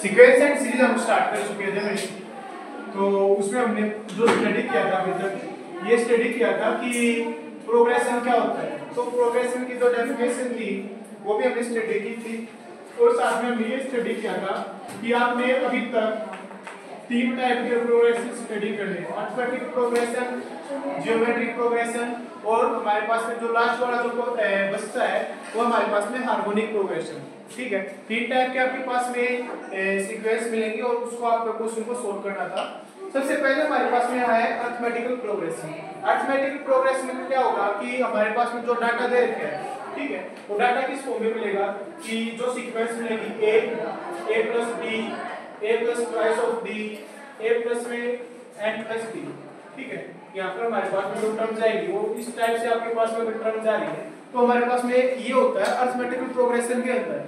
Sequence and series हम start कर चुके थे भाई। तो उसमें हमने जो स्टडी किया था अभी तक, ये स्टडी किया था कि प्रोग्रेशन क्या होता है। तो प्रोग्रेशन की जो डेफिनेशन थी वो भी हमने स्टडी की थी, और साथ में हमने ये स्टडी किया था कि आपने अभी तक 3 टाइप के प्रोग्रेशन स्टडी कर लिए, अर्थमेटिक प्रोग्रेशन, ज्योमेट्रिक प्रोग्रेशन, और हमारे पास में जो लास्ट वाला जो बचता है वो हमारे पास में हार्मोनिक प्रोग्रेशन। ठीक है, 3 टाइप के आपके पास में सीक्वेंस मिलेंगे और उसको आपको क्वेश्चन को सोल्व करना था। सबसे पहले हमारे पास में है अर्थमेटिकल प्रोग्रेशन। अर्थमेटिकल प्रोग्रेशन में क्या होगा कि हमारे पास में जो डाटा दे रखे हैं, ठीक है, वो डाटा किस फॉर्म में मिलेगा कि जो सीक्वेंस मिलेगी a plus b, a plus twice of b, a plus में n प्लस b। ठीक है, यहाँ पर हमारे पास में जो टर्म जाएगी वो इस टाइप से आपके पास में टर्म जा रही है, तो हमारे पास में ये होता है अर्थमेटिकल प्रोग्रेशन के अंदर।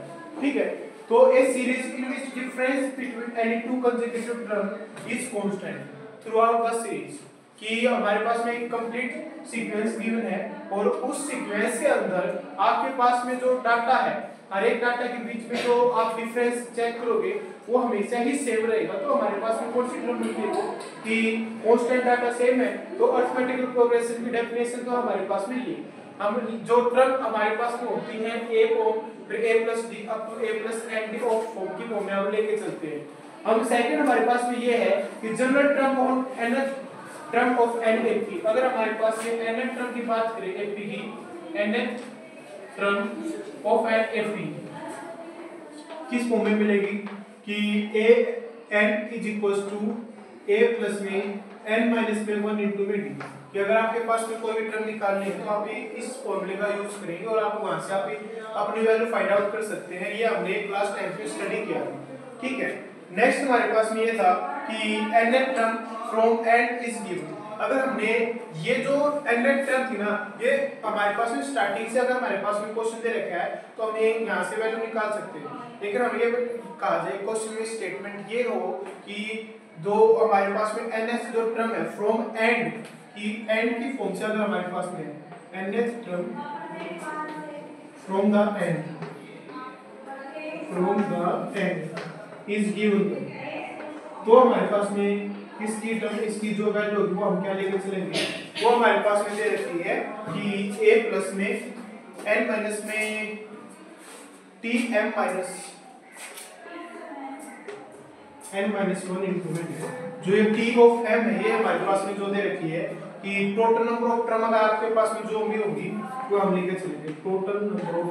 ठीक है, तो a series in which difference between any two consecutive term is constant throughout the series, कि हमारे पास में एक कंप्लीट सीक्वेंस गिवन है और उस सीक्वेंस के अंदर आपके पास में जो डाटा है, हर एक डाटा के बीच में जो आप डिफरेंस चेक करोगे वो हमेशा ही सेम रहेगा। तो हमारे पास में कौन सी टर्म मिलती है कि कांस्टेंट डाटा सेम है, तो अर्थमेटिकल प्रोग्रेशन की डेफिनेशन तो हमारे पास में ये, हम जो टर्म हमारे पास में होती है a को फिर a plus D up to a plus N D of form की फॉर्म में हम लेके चलते हैं। हम सेकंड हमारे पास में ये है कि general term on nth term of n की, अगर हमारे पास में nth टर्म की बात करें f की, nth टर्म ऑफ n किस फॉर्म में मिलेगी कि a n is equals to a plus में n माइनस में 1 इनटू में d, कि अगर आपके पास में कोई भी टर्म निकालनी है तो आप इस फॉर्मूले का यूज करेंगे और आप वहां से आप अपनी वैल्यू फाइंड आउट कर सकते हैं। ये हमने क्लास 10 में स्टडी किया था। ठीक है, नेक्स्ट हमारे पास में ये था कि nth term from n is given. अगर हमने ये जो nth टर्म थी ना, ये हमारे पास में स्टार्टिंग से अगर हमारे पास में क्वेश्चन दे रखा है तो हम ये यहां से वैल्यू निकाल सकते हैं। लेकिन हम ये कहा जाए क्वेश्चन में स्टेटमेंट ये हो कि दो हमारे पास में nth जो टर्म है फ्रॉम एंड की, एंड की फॉर्म से अगर हमारे पास में nth term from the end is given, तो हमारे पास में इसकी टर्म, इसकी जो वैल्यू होगी वो हम क्या लेके चलेंगे, वो हमारे पास में दे रखी है कि a प्लस में n माइनस में t m minus n minus 1 into में जो ये t ऑफ m है, ये हमारे पास में जो दे रखी है कि टोटल नंबर ऑफ टर्म अगर आपके पास में जो भी होगी वो हम लेके चलेंगे। टोटल नंबर ऑफ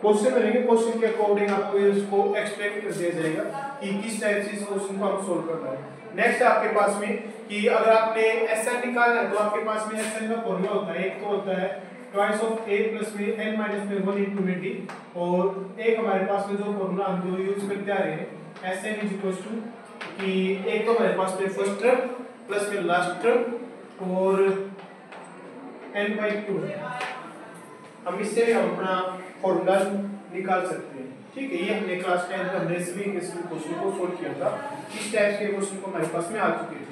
क्वेश्चन मिलेंगे, क्वेश्चन के अकॉर्डिंग आपको इसको एक्सप्लेन कर दिया जाएगा कि किस टाइप से इस क्वेश्चन को हम सोल्व करना है। नेक्स्ट आपके पास में कि अगर आपने SN निकालना है तो आपके पास में SN का फॉर्मूला होता है, एक तो होता है ट्वाइस ऑफ a प्लस में n माइनस में 1 इनटू में d, और एक हमारे पास में जो फॉर्मूला हम जो यूज करते आ रहे हैं SN इज इक्वल टू कि एक तो हमारे पास में फर्स्ट टर्म प्लस में लास्ट टर्म और n/2, हम इससे हम अपना फॉर्मूला निकाल सकते हैं। ठीक है, ये हमने क्लास 10 में हमने सभी क्वेश्चन को सोल्व किया था। इस टाइप के क्वेश्चन को हमारे पास में आ चुके थे।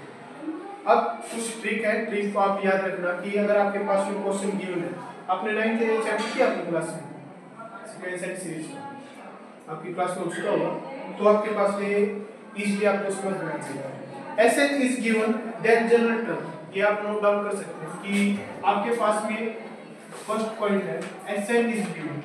अब कुछ ट्रिक है, ट्रिक को आप याद रखना कि अगर आपके पास में क्वेश्चन गिवन है, आपने 9th चैप्टर किया अपनी क्लास में सीक्वेंस एंड सीरीज आपकी क्लास में हो चुका होगा, तो आपके पास में इजीली आपको समझ में आ जाएगा। Sn is given then general term, ये आप नोट डाउन कर सकते हैं कि आपके पास में फर्स्ट पॉइंट है Sn इज गिवन।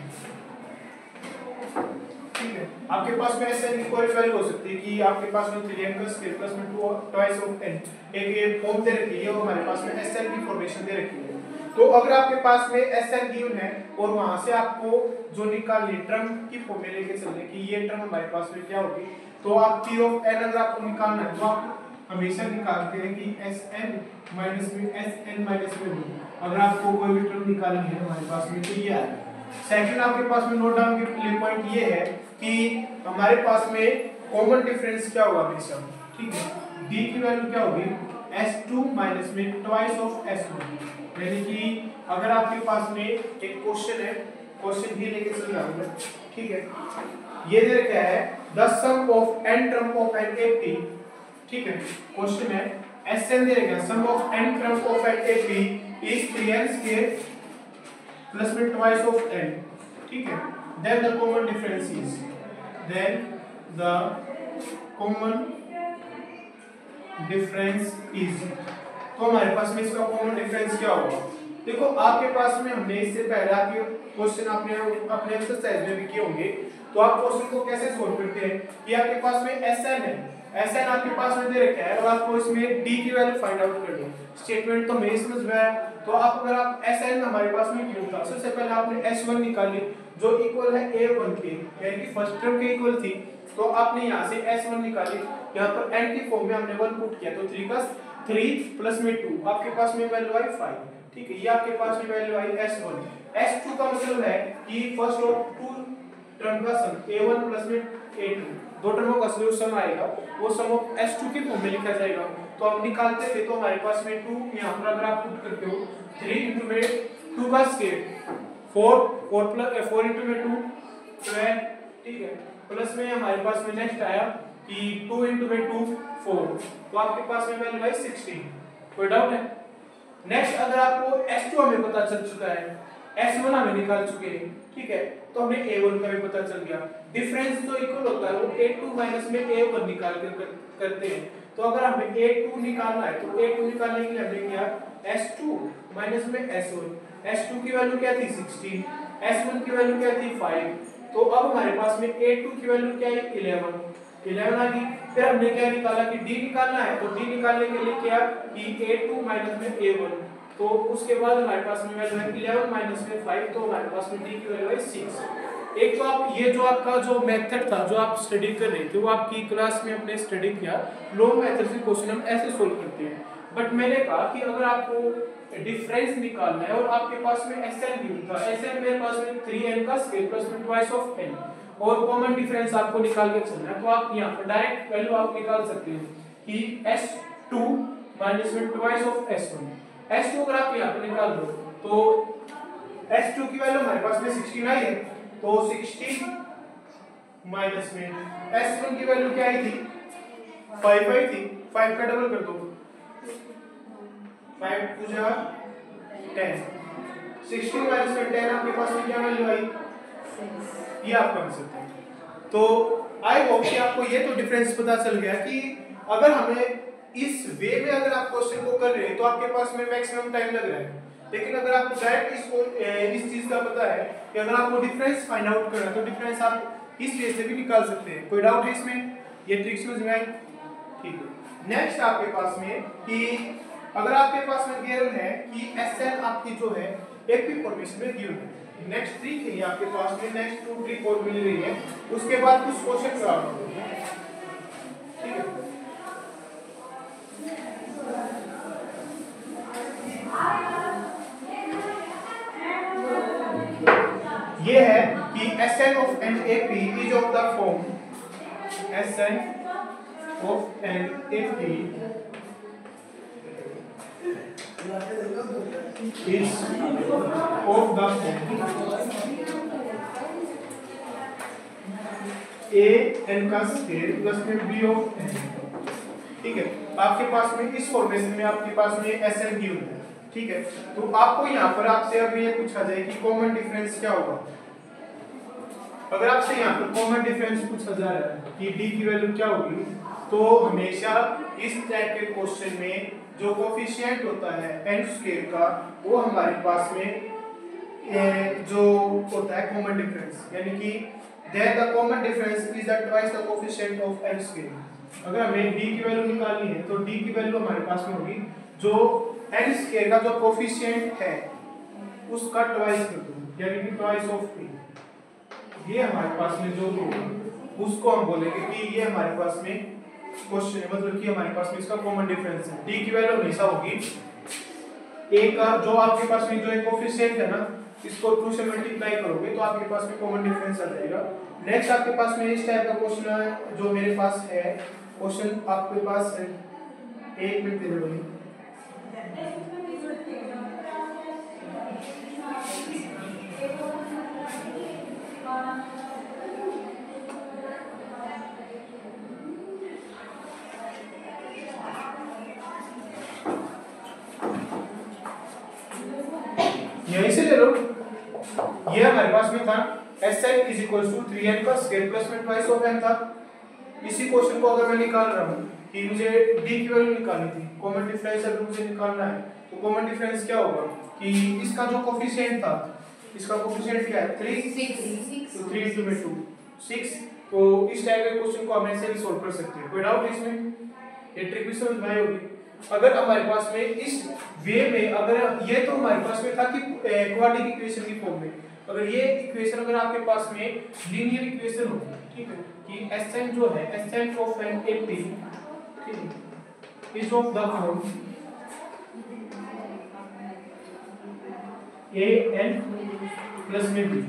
ठीक है, आपके पास में Sn की कोई वैल्यू हो सकती है कि आपके पास में 3n का स्क्वायर प्लस में 2 ट्वाइस ऑफ n, एक ये फॉर्म दे रखी है, वो हमारे पास में Sn की फॉर्मेशन दे रखी है। तो अगर आपके पास में Sn गिवन है और वहां से आपको जो निकालनी टर्म की फॉर्म में लेके चलने की, ये टर्म हमारे पास में क्या होगी, तो आप t ऑफ n अगर आपको निकालना है तो आप हमेशा निकालते हैं कि Sn माइनस में Sn माइनस में 2, अगर आपको कोई भी टर्म निकालनी है हमारे पास में तो ये आएगा। सेकंड आपके पास में नोट डाउन के पॉइंट ये है कि हमारे पास में कॉमन डिफरेंस क्या होगा हमेशा। ठीक है, d की वैल्यू क्या होगी S2 माइनस में ट्वाइस ऑफ S1, यानी कि अगर आपके पास में एक क्वेश्चन है, क्वेश्चन भी लेके चल रहा हूं मैं। ठीक है, ये दे रखा है the sum of n term of n AP। ठीक है, क्वेश्चन है Sn दे रखा है sum of n term of n AP is 3n square plus में ट्वाइस ऑफ n। ठीक है, then the common difference is then the common difference is, तो हमारे पास में इसका कॉमन डिफरेंस क्या होगा? देखो आपके पास में हमने इससे पहले आपके क्वेश्चन आपने अपने एक्सरसाइज में भी किए होंगे, तो आप क्वेश्चन को कैसे सोल्व करते हैं कि आपके पास में Sn है, Sn आपके पास में दे रखा है और आपको इसमें d की वैल्यू फाइंड आउट करनी है। स्टेटमेंट तो मेरे समझ में आया। तो आप अगर आप Sn हमारे पास में गिवन था, सबसे पहले आपने S1 निकाली जो इक्वल है A1 के, यानी कि फर्स्ट टर्म के इक्वल थी, तो आपने यहाँ से S1 निकाली, यहाँ पर n की फॉर्म में हमने 1 पुट किया, तो 3 का 3 प्लस में 2, आपके पास में वैल्यू आई 5। ठीक है, ये आपके पास में वैल्यू आई S1। S2 का मतलब है कि फर्स्ट और टू टर्म का सम A1 प्लस में A2, दो टर्मों का सम आएगा, वो सम S2 की फॉर्म में लिखा जाएगा। तो हम निकालते थे तो हमारे पास में 2 यहाँ पर अगर आप पुट करते हो 3 into में 2 का स्क्वायर 4 प्लस 4 into में 2 12, ठीक है, प्लस में हमारे पास में नेक्स्ट आया कि 2 into में 2 4, तो आपके पास में वैल्यू आई 16। कोई डाउट है? नेक्स्ट अगर आपको S2 हमें पता चल चुका है, S1 हमें निकाल चुके हैं, ठीक है, तो हमें A1 का भी पता चल गया। डिफरेंस जो इक्वल होता है वो A2 माइनस में A1 निकाल कर करते हैं। तो अगर हमें A2 निकालना है तो A2 निकालने के लिए हमने किया S2 माइनस में S1। S2 की वैल्यू क्या थी 16, S1 की वैल्यू क्या थी 5, तो अब हमारे पास में A2 की वैल्यू क्या है 11 आ गई। फिर हमने क्या निकाला कि D निकालना है, तो D निकालने के लिए क्या कि A2 माइनस में A1, तो उसके बाद हमारे पास में वैल्यू है 11 माइनस में 5, तो हमारे पास में D की वैल्यू है 6। एक तो आप ये जो आपका जो मेथड था जो आप स्टडी कर रहे थे वो आपकी क्लास में अपने स्टडी किया, लॉन्ग मेथड से क्वेश्चन हम ऐसे सोल्व करते हैं। बट मैंने कहा कि अगर आपको डिफरेंस निकालना है और आपके पास में Sn गिवन था, Sn मेरे पास में 3n का स्क्वायर प्लस में ट्वाइस ऑफ n, और कॉमन डिफरेंस आपको निकाल के चलना है, तो आप यहाँ पर डायरेक्ट वैल्यू आप निकाल सकते हैं कि S2 माइनस में ट्वाइस ऑफ S1। S2 अगर आप यहाँ पर निकाल दो तो S2 की वैल्यू हमारे पास में 16 आई है, तो 16 माइनस में S1 की वैल्यू क्या आई थी 5 आई थी, 5 का डबल कर दो, 5 2 जा 10, 16 माइनस में 10 आपके पास में क्या वैल्यू आई, ये आप कर सकते हैं। तो आई होप कि आपको ये तो डिफरेंस पता चल गया कि अगर हमें इस वे में अगर आप क्वेश्चन को कर रहे हैं तो आपके पास में मैक्सिमम टाइम लग रहा है, लेकिन अगर आपको डायरेक्ट इस चीज का पता है कि अगर आपको डिफरेंस फाइंड आउट करना है तो डिफरेंस आप इस वे से भी निकाल सकते हैं। कोई डाउट है इसमें? ये ट्रिक्स समझ में आई? ठीक है। नेक्स्ट आपके पास में कि अगर आपके पास में गिवन है कि Sn आपकी जो है एक भी फॉर्मेशन में गिवन है, नेक्स्ट ट्रिक है आपके पास में, नेक्स्ट 2 ट्रिक और मिल रही है, उसके बाद कुछ क्वेश्चन कराना होगा, ठीक है। ये है कि Sn of an AP is of the form Sn of an AP is of the form A n का स्क्वायर प्लस में B of n, ठीक है। आपके पास में इस फॉर्मेशन में आपके पास में Sn गिवन है, ठीक है। तो आपको यहाँ पर आपसे अभी ये पूछा जाए कि कॉमन डिफरेंस क्या होगा। अगर आपसे यहाँ पर कॉमन डिफरेंस पूछा जा रहा है कि D की वैल्यू क्या होगी, तो हमेशा इस टाइप के क्वेश्चन में जो कोफिशिएंट होता है n स्क्वायर का, वो हमारे पास में जो होता है कॉमन डिफरेंस, यानी कि there the common difference is the twice the coefficient of n square. अगर हमें D की वैल्यू निकालनी है तो D की वैल्यू हमारे पास में होगी जो n स्क्वायर का जो कोफिशिएंट है उसका ट्वाइस कर दो, यानी कि ट्वाइस ऑफ p। ये हमारे पास में जो होगा उसको हम बोलेंगे कि ये हमारे पास में क्वेश्चन है, मतलब कि हमारे पास में इसका कॉमन डिफरेंस है। D की वैल्यू हमेशा होगी a का जो आपके पास में जो एक कोफिशिएंट है ना, इसको 2 से मल्टीप्लाई करोगे तो आपके पास में कॉमन डिफरेंस आ जाएगा। नेक्स्ट आपके पास में इस टाइप का क्वेश्चन है जो मेरे पास है, क्वेश्चन आपके पास है, 1 मिनट दे दो। यहीं से ले लो, ये हमारे पास में था Sn is equal to 3n का स्क्वायर प्लस में ट्वाइस ऑफ n था। इसी क्वेश्चन को अगर मैं निकाल रहा हूँ कि मुझे d की वैल्यू निकालनी थी, कॉमन डिफरेंस अगर मुझे निकालना है तो कॉमन डिफरेंस क्या होगा कि इसका जो कोफिशिएंट था, इसका कोफिशिएंट क्या है 3 6 तो 3 into में 2 6। तो इस टाइप के क्वेश्चन को हम ऐसे भी सॉल्व कर सकते हैं। कोई डाउट इसमें? ये ट्रिक भी समझ में आई होगी। अगर हमारे पास में इस वे में अगर ये तो हमारे पास में था कि क्वाड्रेटिक इक्वेशन की फॉर्म में, अगर ये इक्वेशन अगर आपके पास में लीनियर इक्वेशन होती, ठीक है, कि Sn जो है Sn ऑफ एन AP, ठीक है, is of the form an plus में b,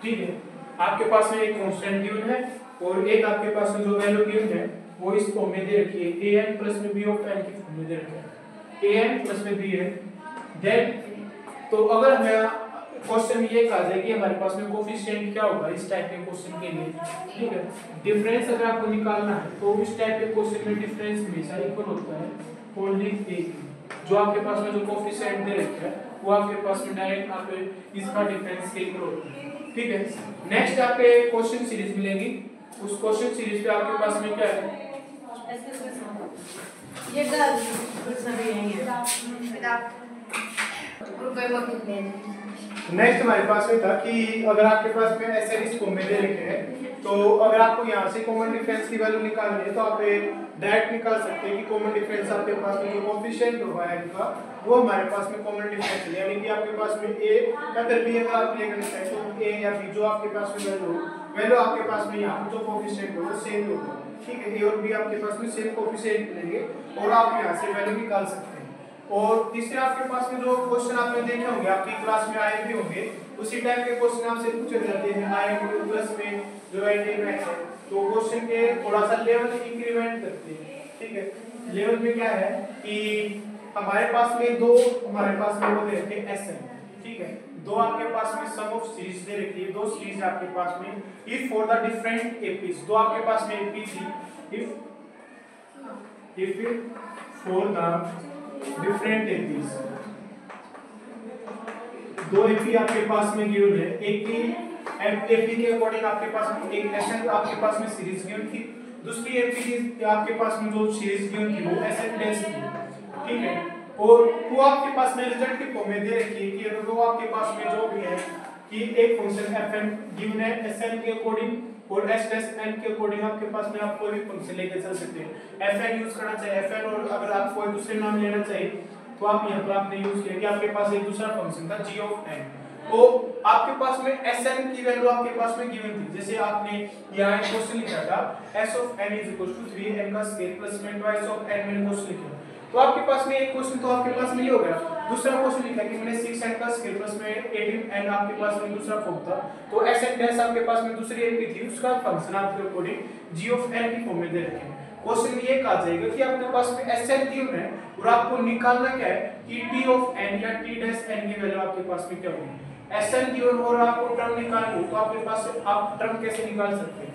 ठीक है। आपके पास में एक कांस्टेंट गिवन है और एक आपके पास में जो वैल्यू गिवन है वो इस फॉर्म में दे रखी है an प्लस में b ऑफ n की फॉर्म में दे रखी है an प्लस में b है। देन तो अगर हमें क्वेश्चन में ये कहा जाए कि हमारे पास में कोफिशिएंट क्या होगा इस टाइप के क्वेश्चन के लिए, ठीक है, डिफरेंस अगर आपको निकालना है तो इस टाइप के क्वेश्चन में डिफरेंस हमेशा इक्वल होता है ओनली a की। जो आपके पास में जो कोफिशिएंट दे रखा है वो आपके पास में डायरेक्ट आपके इसका डिफरेंस के इक्वल होता है, ठीक है। नेक्स्ट आपके क्वेश्चन सीरीज मिलेगी, उस क्वेश्चन सीरीज पे आपके पास में क्या है ये नेक्स्ट हमारे पास में था कि अगर आपके पास में ऐसे इस फॉर्म में दे रखे हैं तो अगर आपको यहाँ से कॉमन डिफरेंस की वैल्यू निकालनी है तो आप डायरेक्ट निकाल सकते हैं कि कॉमन डिफरेंस आपके पास में जो कोफिशिएंट होगा का वो हमारे पास में कॉमन डिफरेंस है, यानी कि आपके पास में a या फिर b अगर आप प्ले करना चाहें तो a या b जो आपके पास में वैल्यू आपके पास में यहाँ पर जो कोफिशिएंट होगा सेम होगा, ठीक है। a और b आपके पास में सेम कोफिशिएंट मिलेंगे और आप यहाँ से वैल्यू निकाल सकते हैं। और तीसरे आपके पास में जो क्वेश्चन आपने देखे होंगे आपकी क्लास में आए भी होंगे, उसी टाइप के क्वेश्चन आपसे पूछे जाते हैं आई प्लस में जो राइट है तो क्वेश्चन के थोड़ा सा लेवल इंक्रीमेंट करते हैं, ठीक है। लेवल में क्या है कि हमारे पास में दो हमारे पास में वो दे रखे हैं Sn, ठीक है, दो आपके पास में सम ऑफ सीरीज दे रखी है, दो सीरीज आपके पास में if for the different APs, दो आपके पास में एपी थी if for the different APs, दो एपी आपके पास में गिवन है, एक की एपी के अकॉर्डिंग आपके पास में एक Sn आपके पास में सीरीज गिवन थी, दूसरी एपी की आपके पास में जो सीरीज गिवन थी वो Sn डैश थी, ठीक है। और वो आपके पास में रिजल्ट की फॉर्म में दे रखी है कि अगर वो आपके पास में जो भी है कि एक फंक्शन fn गिवन है Sn के अकॉर्डिंग और s डैश n के अकॉर्डिंग आपके पास में आप कोई भी फंक्शन लेके चल सकते हैं। fn यूज करना चाहिए fn, और अगर आप कोई दूसरे नाम लेना चाहिए तो आप यहाँ पर आपने यूज किया कि आपके पास एक दूसरा फंक्शन था g ऑफ n, तो आपके पास में Sn की वैल्यू आपके पास में गिवन थी। जैसे आपने यहाँ एक क्वेश्चन लिखा था s of n is equal to 3n का स्क्वायर प्लस में ट्वाइस ऑफ n मैंने क्वेश्चन लिखा, तो आपके पास में एक क्वेश्चन तो आपके पास में ये हो गया। दूसरा क्वेश्चन लिखा कि मैंने 6n का स्क्वायर प्लस में 18n आपके पास में दूसरा फॉर्म था, तो Sn डैश आपके पास में दूसरी एपी थी, उसका फंक्शन आपके अकॉर्डिंग g ऑफ n की फॉर्म में दे रखे हैं। क्वेश्चन में ये कहा जाएगा कि आपके पास में Sn गिवन है और आपको निकालना क्या है कि t ऑफ n या t डैश n की वैल्यू आपके पास में क्या होगी। Sn गिवन और आपको टर्म निकालनी हो तो आपके पास आप टर्म कैसे निकाल सकते हैं,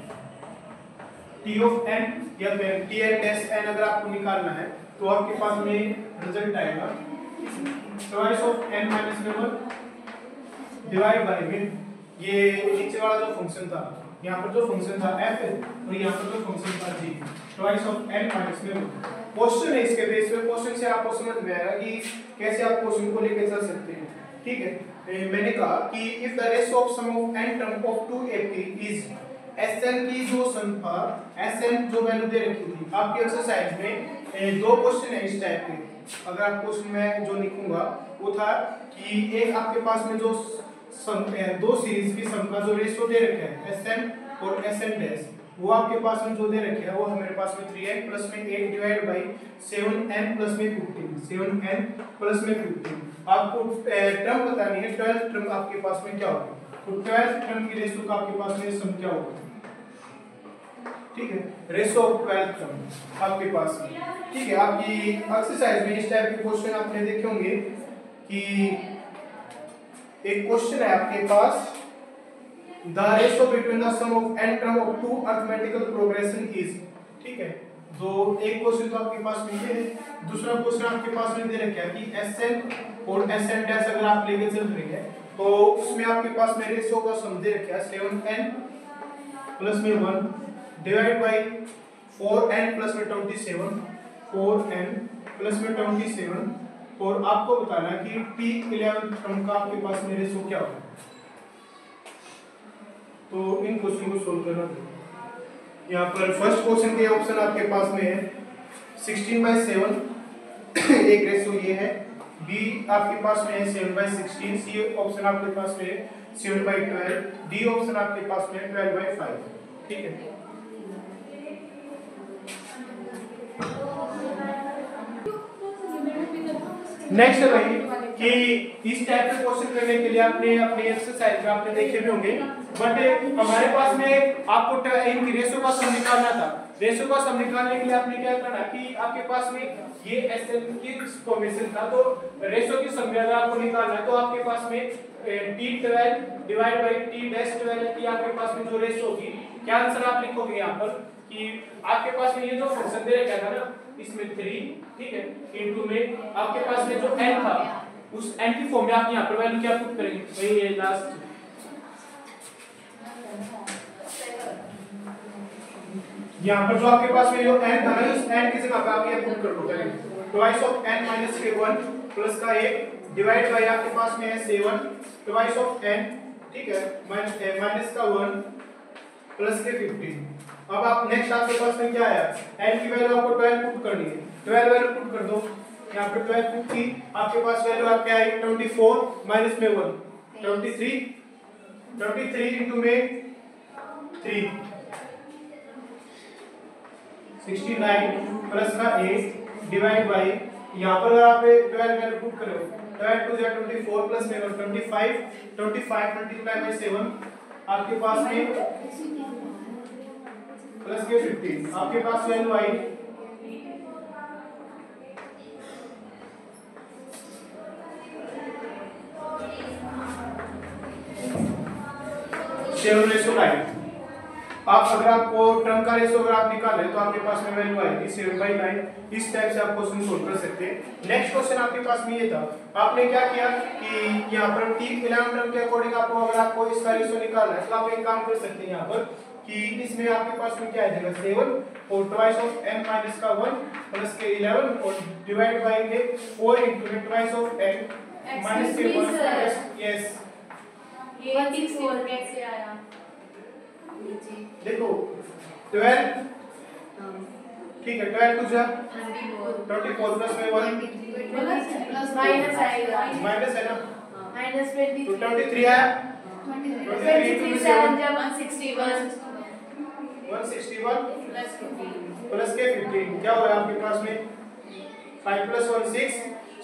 t ऑफ n या फिर tn डैश n अगर आपको निकालना है तो आपके पास में रिजल्ट आएगा twice of n minus 1 divide by में ये नीचे वाला जो फंक्शन था, यहाँ पर जो फंक्शन था f और यहाँ पर जो फंक्शन था g, twice of n minus 1 question है। इसके बेस पे क्वेश्चन से आपको समझ में आएगा कि कैसे आप क्वेश्चन को लेके चल सकते हैं, ठीक है। मैंने कहा कि if the ratio of sum of n term of 2ap is Sn की जो सम था Sn जो वैल्यू दे रखी थी आपकी एक्सरसाइज में दो क्वेश्चन है इस टाइप के। अगर आप क्वेश्चन में जो लिखूंगा वो था कि एक आपके पास में जो सम दो सीरीज की सम का जो रेशियो दे रखा है Sn और Sn डैश, वो आपके पास में जो दे रखे है वो हमारे पास में 3n प्लस में 8 डिवाइड बाय 7n प्लस में 15, 7n प्लस में 15। आपको टर्म बतानी है 12 टर्म आपके पास में क्या होगी, तो 12 टर्म की रेशियो का आपके पास में सम क्या होगा, ठीक है, रेशियो ऑफ 12 टर्म आपके पास में, ठीक है। आपकी एक्सरसाइज में इस टाइप के क्वेश्चन आपने देखे होंगे कि एक क्वेश्चन है आपके पास the ratio between the sum of n term of two arithmetical progression is, ठीक है। तो एक क्वेश्चन तो आपके पास में ये है, दूसरा क्वेश्चन आपके पास में दे रखा है कि Sn और Sn डैश अगर आप लेके चल रहे हैं तो उसमें आपके पास में रेशो का सम दे रखा है 7n प्लस में 1 डिवाइड बाई 4n प्लस में 27 4n प्लस में 27 और आपको बताना है कि t11 टर्म का आपके पास में रेशो क्या होगा। तो इन क्वेश्चन को सोल्व करना है। यहाँ पर फर्स्ट क्वेश्चन के ऑप्शन आपके पास में है 16/7 एक रेशो ये है, बी आपके पास में है 7/16, सी ऑप्शन आपके पास में है 7/12, डी ऑप्शन आपके पास में है 12/5। ठीक है, नेक्स्ट है भाई कि इस टाइप के क्वेश्चन करने के लिए आपने अपने एक्सरसाइज में आपने देखे भी होंगे, बट हमारे पास में आपको इनकी रेशो का सम निकालना था। रेशो का सम निकालने के लिए आपने क्या करना कि आपके पास में ये एसएन की फॉर्मेशन था, तो रेशो की सम अगर आपको निकालना है तो आपके पास में t12 डिवाइड बाय t-12 की आपके पास में जो रेशो होगी, क्या आंसर आप लिखोगे यहाँ पर कि आपके पास में ये जो फंक्शन दे रखा था ना इसमें 3, ठीक है, इनटू में आपके पास में जो n था उस n की फॉर्म में आप यहाँ पर वैल्यू क्या पुट करेंगे भाई, ये लास्ट यहाँ पर जो आपके पास में जो n था ना उस n की जगह पे आप ये पुट कर दोगे ट्वाइस ऑफ n माइनस के 1 प्लस का 1 डिवाइड बाय आपके पास में है 7 ट्वाइस ऑफ n, ठीक है, माइनस का 1 प्लस के 15। अब आप नेक्स्ट आपके पास में क्या आया, n की वैल्यू आपको 12 पुट करनी है, 12 वैल्यू पुट कर दो यहाँ पे 12 पुट की आपके पास वैल्यू आप क्या है 24 माइनस में 1 23 इनटू में 3 69 प्लस का 8 डिवाइड बाय यहाँ पर अगर आप 12 वैल्यू पुट करो 12 टू 24 प्लस में 25 मल्टीप्लाई बाय 7 आपके पास में प्लस के 15 आपके पास वैल्यू आई 7:9। आप अगर आपको टर्म का रेशो अगर आप निकालें तो आपके पास में वैल्यू आएगी 7/9। इस टाइप से आप क्वेश्चन सोल्व कर सकते हैं। नेक्स्ट क्वेश्चन आपके पास में ये था, आपने क्या किया कि यहाँ पर t11 टर्म के अकॉर्डिंग आपको अगर आपको इसका रेशो निकालना है तो आप एक काम कर सकते हैं यहाँ पर कि इसमें आपके पास में क्या आ जाएगा 7 और ट्वाइस ऑफ n माइनस का 1 प्लस के 11 और डिवाइड बाय के 4 into twice of n minus के 1 प्लस यस ये 164 कैसे आया देखो 12, ठीक है 12 टू जा 24 प्लस में 1 प्लस माइनस आएगा, माइनस है ना माइनस 23 तो 23 आया 23 से 161 प्लस के 15 क्या हो रहा है आपके पास में 5 प्लस 1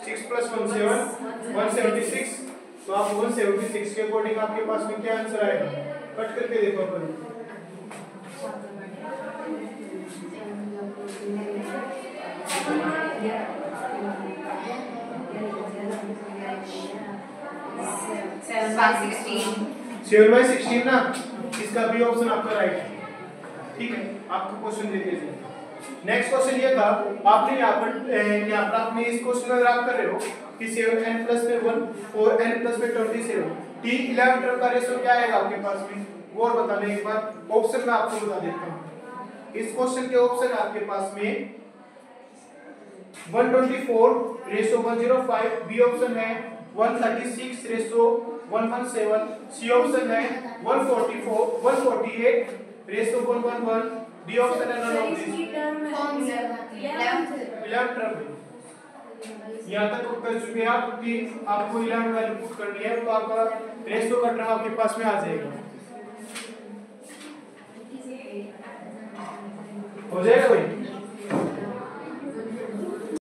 6 प्लस 1 7 176। तो आप 176 के अकॉर्डिंग आपके पास में क्या आंसर आएगा, कट करके देखो अपन 7/16 ना, इसका बी ऑप्शन आपका राइट है। ठीक है, आपको क्वेश्चन देख लीजिए। नेक्स्ट क्वेश्चन ये था, आपने यहाँ पर आपने इस क्वेश्चन अगर आप कर रहे हो कि 7n प्लस में 1 और n प्लस में 27 t11 टर्म का रेशो क्या आएगा आपके पास में, वो और बताने के बाद ऑप्शन में आपको बता देता हूँ। इस क्वेश्चन के ऑप्शन आपके पास में 124 रेशो 105, बी ऑप्शन है 136 रेशो 117, सी ऑप्शन है 148 रेशो 111, डी ऑप्शन है नन ऑफ दिस। 11 टर्म यहाँ तक तो कर चुके हैं आप कि आपको 11 वैल्यू पुट करनी है तो आपका रेशो का टर्म आपके पास में आ जाएगा, हो जाएगा।